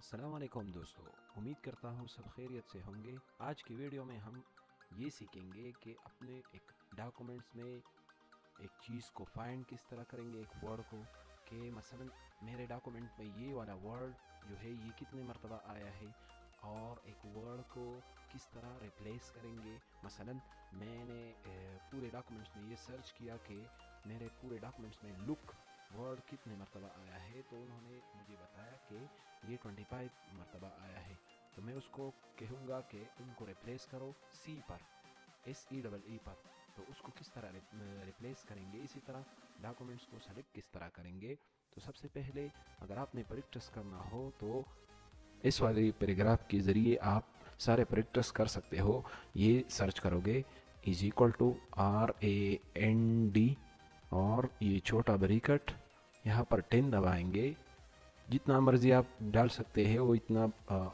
अस्सलाम वालेकुम दोस्तों, उम्मीद करता हूँ सब खैरियत से होंगे। आज की वीडियो में हम ये सीखेंगे कि अपने एक डॉक्यूमेंट्स में एक चीज़ को फाइंड किस तरह करेंगे, एक वर्ड को कि मसलन मेरे डॉक्यूमेंट में ये वाला वर्ड जो है ये कितने मरतबा आया है, और एक वर्ड को किस तरह रिप्लेस करेंगे। मसलन मैंने पूरे डॉक्यूमेंट्स में ये सर्च किया कि मेरे पूरे डॉक्यूमेंट्स में लुक वर्ड कितने मरतबा आया है, तो उन्होंने मुझे बताया कि ये 25 मरतबा आया है। तो मैं उसको कहूँगा कि उनको रिप्लेस करो सी पर, SEEE पर। तो उसको किस तरह रिप्लेस करेंगे, इसी तरह डॉक्यूमेंट्स को सेलेक्ट किस तरह करेंगे। तो सबसे पहले अगर आपने प्रैक्टिस करना हो तो इस वाले पैराग्राफ के ज़रिए आप सारे प्रैक्टिस कर सकते हो। ये सर्च करोगे =RAND और ये छोटा ब्रैकेट, यहाँ पर 10 दबाएंगे। जितना मर्ज़ी आप डाल सकते हैं वो इतना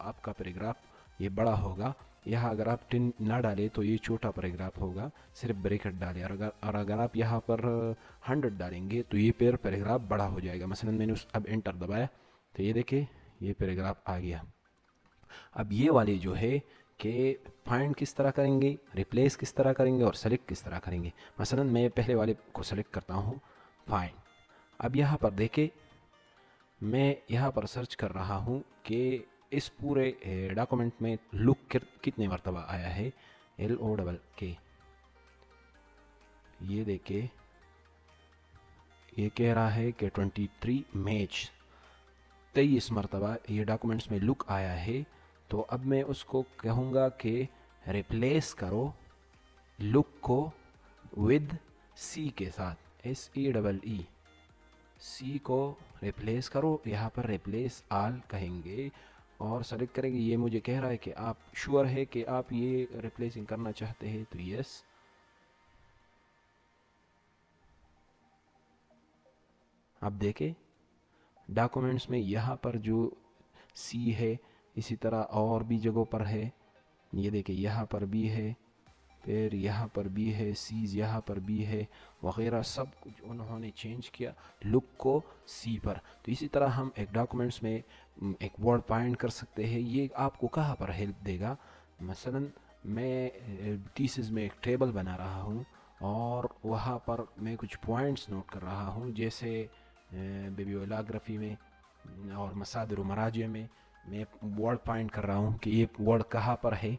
आपका पैराग्राफ ये बड़ा होगा। यहाँ अगर आप 10 ना डालें तो ये छोटा पैराग्राफ होगा, सिर्फ ब्रैकेट डालें। और अगर आप यहाँ पर 100 डालेंगे तो ये पैराग्राफ बड़ा हो जाएगा। मसलन मैंने अब एंटर दबाया तो ये देखिए ये पैराग्राफ आ गया। अब ये वाले जो है कि फाइंड किस तरह करेंगे, रिप्लेस किस तरह करेंगे और सेलेक्ट किस तरह करेंगे। मसलन मैं पहले वाले को सेलेक्ट करता हूँ, फाइंड। अब यहाँ पर देखे मैं यहाँ पर सर्च कर रहा हूँ कि इस पूरे डॉक्यूमेंट में लुक कितने मरतबा आया है, LOK। ये देखे ये कह रहा है कि 23 मरतबा ये डॉक्यूमेंट्स में लुक आया है। तो अब मैं उसको कहूँगा कि रिप्लेस करो लुक को विद सी के साथ, SEEE सी को रिप्लेस करो। यहाँ पर रिप्लेस आल कहेंगे और सेलेक्ट करेंगे। ये मुझे कह रहा है कि आप श्योर है कि आप ये रिप्लेसिंग करना चाहते हैं, तो यस। अब देखें डॉक्यूमेंट्स में यहाँ पर जो सी है इसी तरह और भी जगहों पर है। ये देखिए यहाँ पर भी है, फिर यहाँ पर भी है, सीज यहाँ पर भी है वगैरह, सब कुछ उन्होंने चेंज किया लुक को सी पर। तो इसी तरह हम एक डॉक्यूमेंट्स में एक वर्ड फाइंड कर सकते हैं। ये आपको कहाँ पर हेल्प देगा, मसलन मैं थीसिस में एक टेबल बना रहा हूँ और वहाँ पर मैं कुछ पॉइंट्स नोट कर रहा हूँ, जैसे बिब्लियोग्राफी में और मसादिर मराजे में मैं वर्ड फाइंड कर रहा हूँ कि ये वर्ड कहाँ पर है,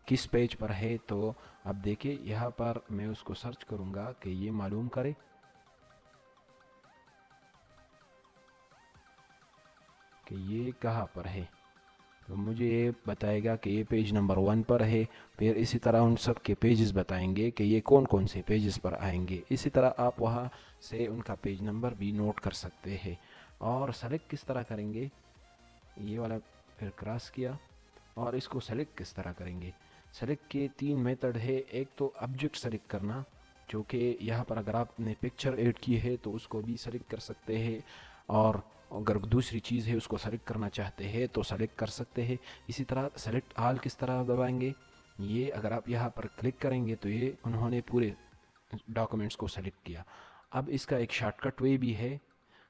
किस पेज पर है। तो अब देखिए यहाँ पर मैं उसको सर्च करूँगा कि ये मालूम करे कि ये कहाँ पर है। तो मुझे ये बताएगा कि ये पेज नंबर 1 पर है। फिर इसी तरह उन सब के पेजेस बताएंगे कि ये कौन कौन से पेजेस पर आएंगे। इसी तरह आप वहाँ से उनका पेज नंबर भी नोट कर सकते हैं। और सेलेक्ट किस तरह करेंगे, ये वाला फिर क्रॉस किया। और इसको सेलेक्ट किस तरह करेंगे, सेलेक्ट के 3 मेथड है। एक तो ऑब्जेक्ट सेलेक्ट करना, जो कि यहाँ पर अगर आपने पिक्चर ऐड की है तो उसको भी सेलेक्ट कर सकते हैं, और अगर दूसरी चीज़ है उसको सेलेक्ट करना चाहते हैं तो सेलेक्ट कर सकते हैं। इसी तरह सेलेक्ट आल किस तरह दबाएंगे, ये अगर आप यहाँ पर क्लिक करेंगे तो ये उन्होंने पूरे डॉक्यूमेंट्स को सेलेक्ट किया। अब इसका एक शॉर्टकट वे भी है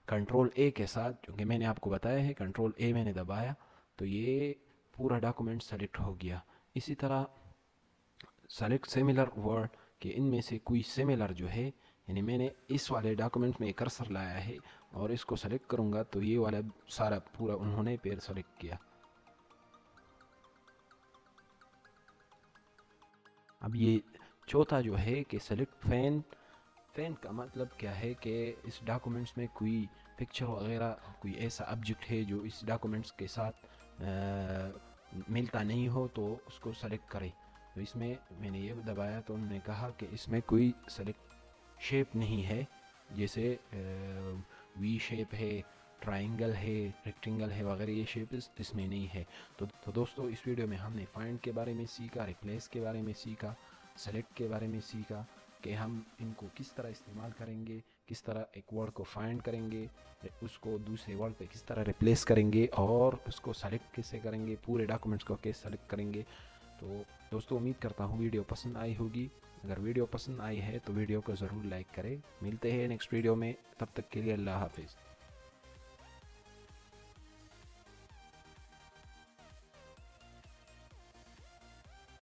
Ctrl+A के साथ, क्योंकि मैंने आपको बताया है Ctrl+A मैंने दबाया तो ये पूरा डॉक्यूमेंट सेलेक्ट हो गया। इसी तरह सेलेक्ट सिमिलर वर्ड कि इनमें से कोई सिमिलर जो है, यानी मैंने इस वाले डॉक्यूमेंट में कर्सर लाया है और इसको सेलेक्ट करूँगा तो ये वाला सारा पूरा उन्होंने पेड़ सेलेक्ट किया। अब ये चौथा जो है कि सेलेक्ट फैन। फैन का मतलब क्या है कि इस डॉक्यूमेंट्स में कोई पिक्चर वगैरह, कोई ऐसा ऑब्जेक्ट है जो इस डॉक्यूमेंट्स के साथ मिलता नहीं हो तो उसको सेलेक्ट करें। तो इसमें मैंने ये दबाया तो उन्होंने कहा कि इसमें कोई सेलेक्ट शेप नहीं है, जैसे वी शेप है, ट्रायंगल है, रेक्टेंगल है वगैरह, ये शेप इसमें नहीं है। तो दोस्तों इस वीडियो में हमने फाइंड के बारे में सीखा, रिप्लेस के बारे में सीखा, सेलेक्ट के बारे में सीखा कि हम इनको किस तरह इस्तेमाल करेंगे, किस तरह एक वर्ड को फाइंड करेंगे, उसको दूसरे वर्ड पे किस तरह रिप्लेस करेंगे और उसको सेलेक्ट कैसे करेंगे, पूरे डॉक्यूमेंट्स को कैसे सेलेक्ट करेंगे। तो दोस्तों उम्मीद करता हूँ वीडियो पसंद आई होगी। अगर वीडियो पसंद आई है तो वीडियो को ज़रूर लाइक करें। मिलते हैं नेक्स्ट वीडियो में, तब तक के लिए अल्लाह हाफिज़।